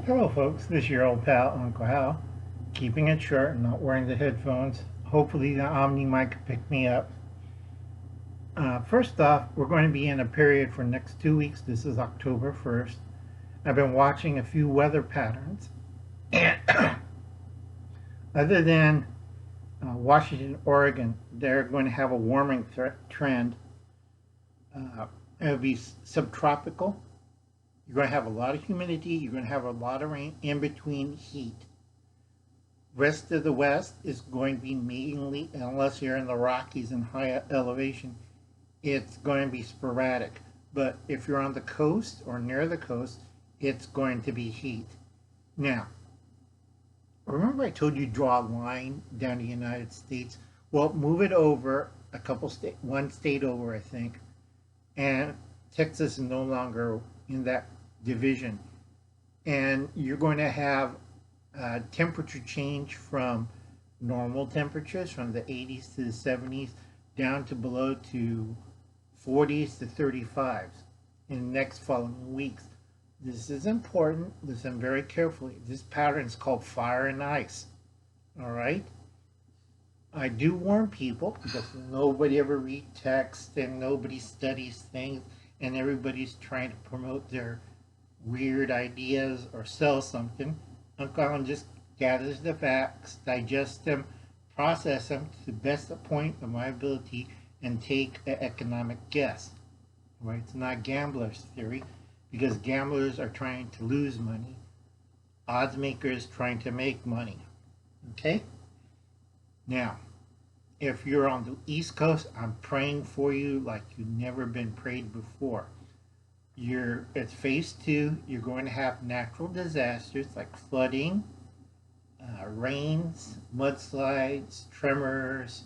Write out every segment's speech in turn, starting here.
Hello folks, this is your old pal Uncle Hal, keeping it short and not wearing the headphones. Hopefully the Omni mic can pick me up. First off, we're going to be in a period for next 2 weeks. This is October 1st. I've been watching a few weather patterns, and other than Washington, Oregon, they're going to have a warming trend. It'll be subtropical. You're going to have a lot of humidity. You're going to have a lot of rain in between heat. Rest of the West is going to be mainly, unless you're in the Rockies and high elevation, it's going to be sporadic. But if you're on the coast or near the coast, it's going to be heat. Now, remember I told you draw a line down the United States? Well, move it over a couple one state over, I think, and Texas is no longer in that division, and you're going to have temperature change from normal temperatures from the 80s to the 70s down to below to 40s to 35s in the next following weeks. This is important. Listen very carefully. This pattern is called fire and ice. All right? I do warn people because nobody ever reads text and nobody studies things and everybody's trying to promote their weird ideas or sell something. Uncle Alan just gathers the facts, digests them, process them to the best point of my ability, and take an economic guess. Right? It's not gambler's theory because gamblers are trying to lose money. Odds makers trying to make money. Okay? Now, if you're on the East Coast, I'm praying for you like you've never been prayed before. It's phase 2. You're going to have natural disasters like flooding, rains, mudslides, tremors,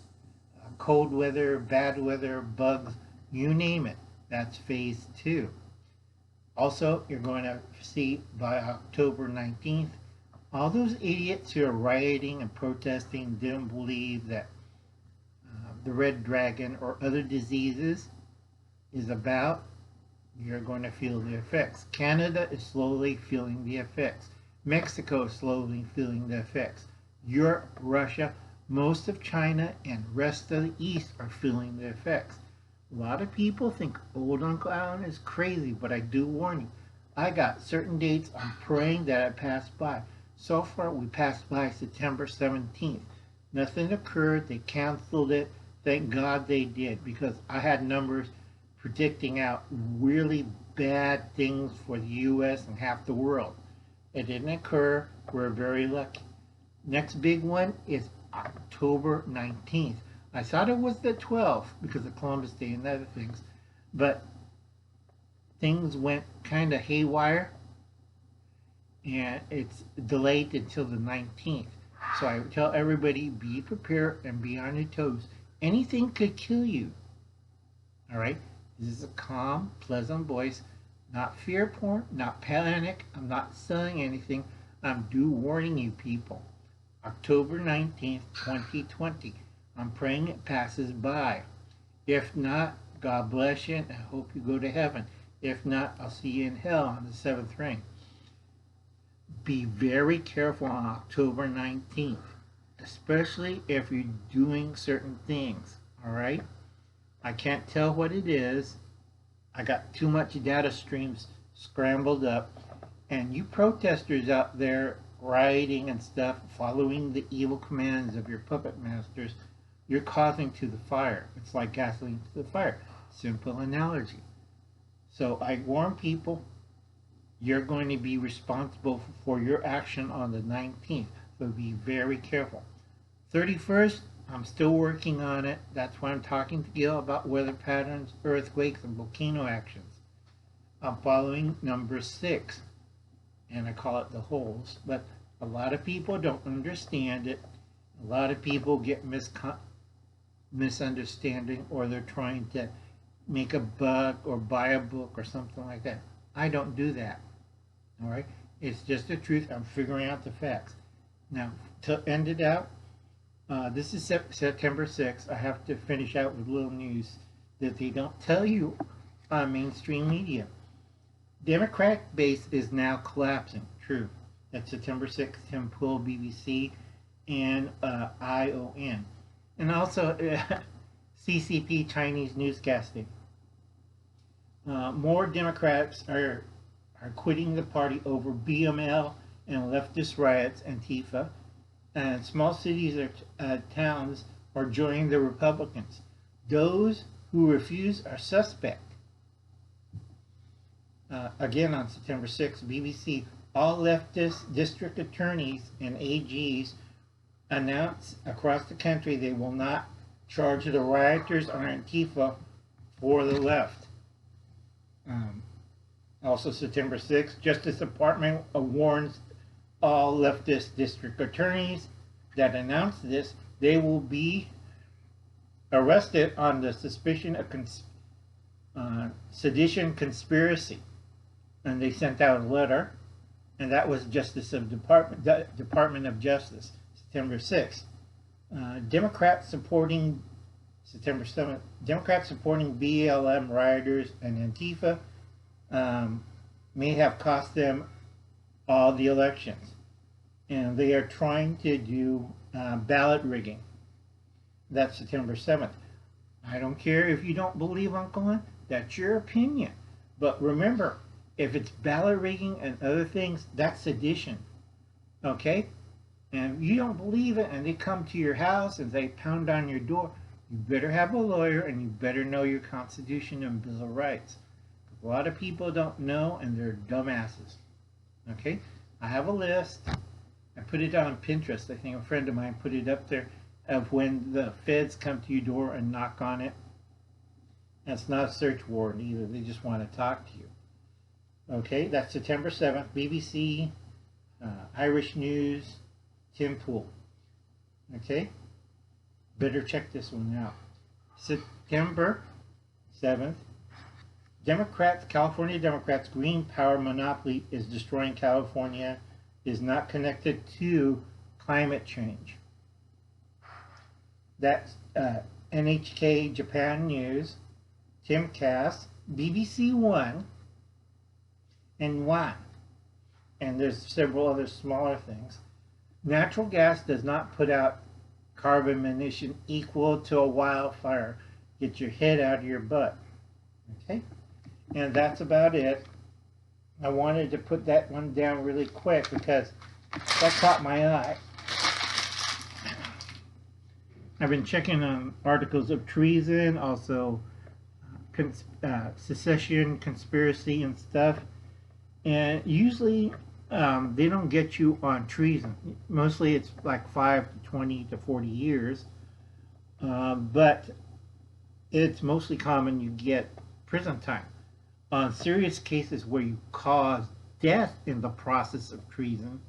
cold weather, bad weather, bugs, you name it. That's phase 2. Also, you're going to see by October 19th, all those idiots who are rioting and protesting didn't believe that the red dragon or other diseases is about, you're going to feel the effects. Canada is slowly feeling the effects. Mexico is slowly feeling the effects. Europe, Russia, most of China, and rest of the East are feeling the effects. A lot of people think old Uncle Alan is crazy, but I do warn you. I got certain dates I'm praying that I pass by. So far, we passed by September 17th. Nothing occurred. They canceled it. Thank God they did, because I had numbers predicting out really bad things for the U.S. and half the world. It didn't occur. We're very lucky. Next big one is October 19th. I thought it was the 12th because of Columbus Day and other things, but things went kind of haywire, and it's delayed until the 19th. So I tell everybody, be prepared and be on your toes. Anything could kill you. All right? This is a calm, pleasant voice, not fear porn, not panic. I'm not selling anything. I'm warning you people. October 19th, 2020. I'm praying it passes by. If not, God bless you and I hope you go to heaven. If not, I'll see you in hell on the 7th ring. Be very careful on October 19th, especially if you're doing certain things, all right? I can't tell what it is. I got too much data streams scrambled up, and you protesters out there rioting and stuff, following the evil commands of your puppet masters, you're causing to the fire. It's like gasoline to the fire. Simple analogy. So I warn people, you're going to be responsible for your action on the 19th. So be very careful. 31st, I'm still working on it. That's why I'm talking to Gil about weather patterns, earthquakes, and volcano actions. I'm following number 6, and I call it the holes. But a lot of people don't understand it. A lot of people get misunderstanding, or they're trying to make a buck or buy a book or something like that. I don't do that. All right? It's just the truth. I'm figuring out the facts. Now, to end it out, this is September 6th. I have to finish out with little news that they don't tell you on mainstream media. Democratic base is now collapsing. True. That's September 6th, Tim Pool, BBC, and ION. And also CCP, Chinese newscasting. More Democrats are quitting the party over BML and leftist riots, Antifa. And small cities or towns are joining the Republicans. Those who refuse are suspect. Again on September 6th, BBC, all leftist district attorneys and AGs announce across the country they will not charge the rioters or Antifa for the left. Also September 6th, Justice Department warns all leftist district attorneys that announce this they will be arrested on the suspicion of sedition conspiracy. And they sent out a letter, and that was Department of Justice, September 6th. Democrats supporting September 7th, Democrats supporting BLM rioters and Antifa may have cost them all the elections. And they are trying to do ballot rigging. That's September 7th. I don't care if you don't believe Uncle Lon, that's your opinion. But remember, if it's ballot rigging and other things, that's sedition. Okay? And if you don't believe it and they come to your house and they pound on your door, you better have a lawyer and you better know your Constitution and Bill of Rights. A lot of people don't know and they're dumbasses. Okay? I have a list. I put it on Pinterest. I think a friend of mine put it up there of when the feds come to your door and knock on it. That's not a search warrant either. They just want to talk to you. Okay, that's September 7th. BBC, Irish News, Tim Pool. Okay, better check this one out. September 7th. Democrats, California Democrats, green power monopoly is destroying California, is not connected to climate change. That's NHK Japan News, Timcast, BBC One, and One. And there's several other smaller things. Natural gas does not put out carbon emission equal to a wildfire. Get your head out of your butt. Okay? And that's about it. I wanted to put that one down really quick because that caught my eye. I've been checking on articles of treason, also secession, conspiracy, and stuff. And usually they don't get you on treason. Mostly it's like 5 to 20 to 40 years. But it's mostly common you get prison time. On serious cases where you cause death in the process of treason,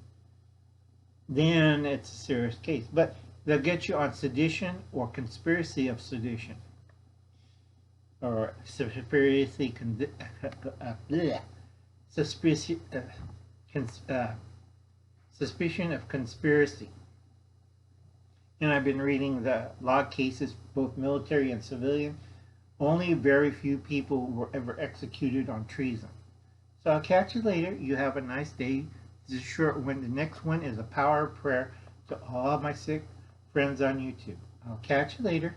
then it's a serious case. But they'll get you on sedition or conspiracy of sedition. Or suspicion of conspiracy. And I've been reading the log cases, both military and civilian. Only very few people were ever executed on treason. So I'll catch you later. You have a nice day. This is a short one. The next one is a power of prayer to all of my sick friends on YouTube. I'll catch you later.